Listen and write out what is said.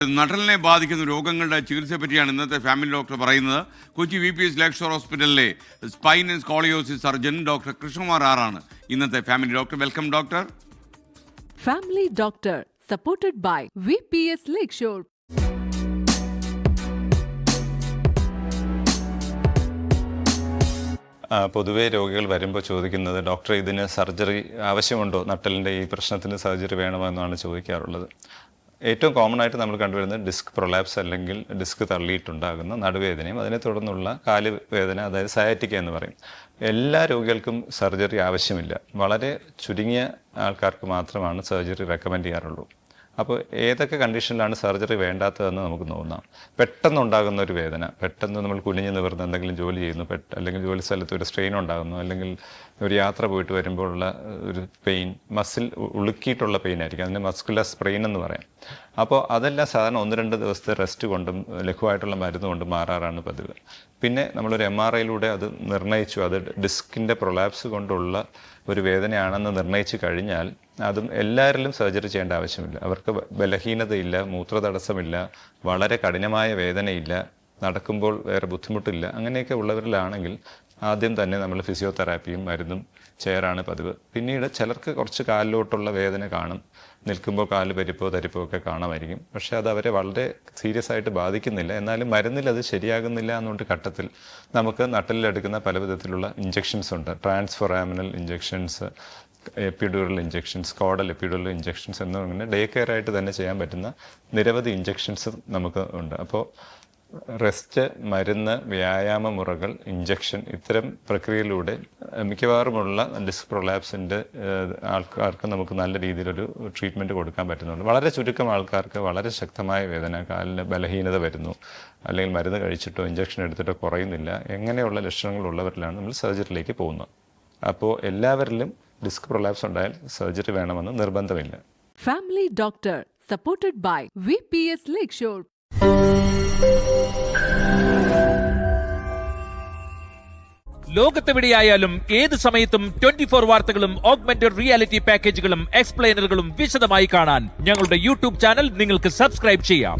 നട്ടലിനെ ബാധിക്കുന്ന രോഗങ്ങളുടെ ചികിത്സയെ പറ്റിയാണ് ഇന്നത്തെ ഫാമിലി ഡോക്ടർ പറയുന്നത്. കൊച്ചി VPS ലേക്ഷോർ ഹോസ്പിറ്റലിലെ spine and scoliosis surgeon doctor Krishnakumar ആറാണ് ഇന്നത്തെ family doctor. Welcome doctor. Family doctor supported by VPS Lakeshore. പൊതുവേ രോഗികൾ വരുമ്പോൾ ചോദിക്കുന്നത്, ഡോക്ടർ ഇതിന് സർജറി ആവശ്യമുണ്ടോ, നട്ടലിൻ്റെ ഈ പ്രശ്നത്തിന് സർജറി വേണമോ എന്നാണ് ചോദിക്കാറുള്ളത്. ഏറ്റവും കോമൺ ആയിട്ട് നമ്മൾ കണ്ടുവരുന്നത് ഡിസ്ക് പ്രൊലാപ്സ് അല്ലെങ്കിൽ ഡിസ്ക് തള്ളിയിട്ടുണ്ടാകുന്ന നടുവേദനയും അതിനെ തുടർന്നുള്ള കാല് വേദന, അതായത് സയാറ്റിക്ക എന്ന് പറയും. എല്ലാ രോഗികൾക്കും സർജറി ആവശ്യമില്ല. വളരെ ചുരുങ്ങിയ ആൾക്കാർക്ക് മാത്രമാണ് സർജറി റെക്കമെൻഡ് ചെയ്യാറുള്ളൂ. അപ്പോൾ ഏതൊക്കെ കണ്ടീഷനിലാണ് സർജറി വേണ്ടാത്തതെന്ന് നമുക്ക് നോക്കാം. പെട്ടെന്നുണ്ടാകുന്ന ഒരു വേദന, പെട്ടെന്ന് നമ്മൾ കുനിഞ്ഞ് നിവർന്ന് എന്തെങ്കിലും ജോലി ചെയ്യുന്നു, അല്ലെങ്കിൽ ജോലി സ്ഥലത്ത് ഒരു സ്ട്രെയിൻ ഉണ്ടാകുന്നു, അല്ലെങ്കിൽ ഒരു യാത്ര പോയിട്ട് വരുമ്പോഴുള്ള ഒരു പെയിൻ, മസിൽ ഉളുക്കിയിട്ടുള്ള പെയിൻ ആയിരിക്കും, അതിന് മസ്കുലർ സ്പ്രെയിൻ എന്ന് പറയാം. അപ്പോൾ അതെല്ലാം സാധാരണ 1-2 ദിവസത്തെ റെസ്റ്റ് കൊണ്ടും ലഘുവായിട്ടുള്ള മരുന്ന് കൊണ്ടും മാറാറാണ് പതിവ്. പിന്നെ നമ്മളൊരു MRIയിലൂടെ അത് നിർണ്ണയിച്ചു, അത് ഡിസ്കിൻ്റെ പ്രൊലാപ്സ് കൊണ്ടുള്ള ഒരു വേദനയാണെന്ന് നിർണ്ണയിച്ചു കഴിഞ്ഞാൽ അതും എല്ലാവരിലും സർജറി ചെയ്യേണ്ട ആവശ്യമില്ല. അവർക്ക് ബലഹീനതയില്ല, മൂത്രതടസ്സമില്ല, വളരെ കഠിനമായ വേദനയില്ല, നടക്കുമ്പോൾ വേറെ ബുദ്ധിമുട്ടില്ല, അങ്ങനെയൊക്കെ ഉള്ളവരിലാണെങ്കിൽ ആദ്യം തന്നെ നമ്മൾ ഫിസിയോതെറാപ്പിയും മരുന്നും ചെയ്യാറാണ് പതിവ്. പിന്നീട് ചിലർക്ക് കുറച്ച് കാലിലോട്ടുള്ള വേദന കാണും, നിൽക്കുമ്പോൾ കാല് പരിപ്പോ തരിപ്പോ ഒക്കെ കാണാമായിരിക്കും. പക്ഷേ അത് അവരെ വളരെ സീരിയസ് ആയിട്ട് ബാധിക്കുന്നില്ല. എന്നാലും മരുന്നിൽ അത് ശരിയാകുന്നില്ല എന്നുകൊണ്ട് ഘട്ടത്തിൽ നമുക്ക് നട്ടലിലെടുക്കുന്ന പല വിധത്തിലുള്ള ഇഞ്ചെക്ഷൻസ് ഉണ്ട്. Transforaminal injections, epidural injections, caudal epidural injections എന്നിങ്ങനെ ഡേ കെയർ ആയിട്ട് തന്നെ ചെയ്യാൻ പറ്റുന്ന നിരവധി ഇഞ്ചെക്ഷൻസ് നമുക്ക് ഉണ്ട്. അപ്പോൾ റെസ്റ്റ്, മരുന്ന്, വ്യായാമ മുറകൾ, ഇഞ്ചക്ഷൻ, ഇത്തരം പ്രക്രിയയിലൂടെ മിക്കവാറുമുള്ള ഡിസ്ക് പ്രൊലാപ്സിൻ്റെ ആൾക്കാർക്ക് നമുക്ക് നല്ല രീതിയിലൊരു ട്രീറ്റ്മെൻറ്റ് കൊടുക്കാൻ പറ്റുന്നുണ്ട്. വളരെ ചുരുക്കം ആൾക്കാർക്ക് വളരെ ശക്തമായ വേദന, കാലിന് ബലഹീനത വരുന്നു, അല്ലെങ്കിൽ മരുന്ന് കഴിച്ചിട്ടോ ഇഞ്ചക്ഷൻ എടുത്തിട്ടോ കുറയുന്നില്ല, എങ്ങനെയുള്ള ലക്ഷണങ്ങളുള്ളവരിലാണ് നമ്മൾ സർജറിയിലേക്ക് പോകുന്നത്. അപ്പോൾ എല്ലാവരിലും ഡിസ്ക് പ്രൊലാപ്സ് ഉണ്ടായാൽ സർജറി വേണമെന്ന് നിർബന്ധമില്ല. Family doctor supported by VPS Lakeshore. ലോകത്തെവിടെയായാലും ഏത് സമയത്തും 24 വാർത്തകളും ഓഗ്മെന്റഡ് റിയാലിറ്റി പാക്കേജുകളും എക്സ്പ്ലെയിനറുകളും വിശദമായി കാണാൻ ഞങ്ങളുടെ YouTube ചാനൽ നിങ്ങൾക്ക് സബ്സ്ക്രൈബ് ചെയ്യാം.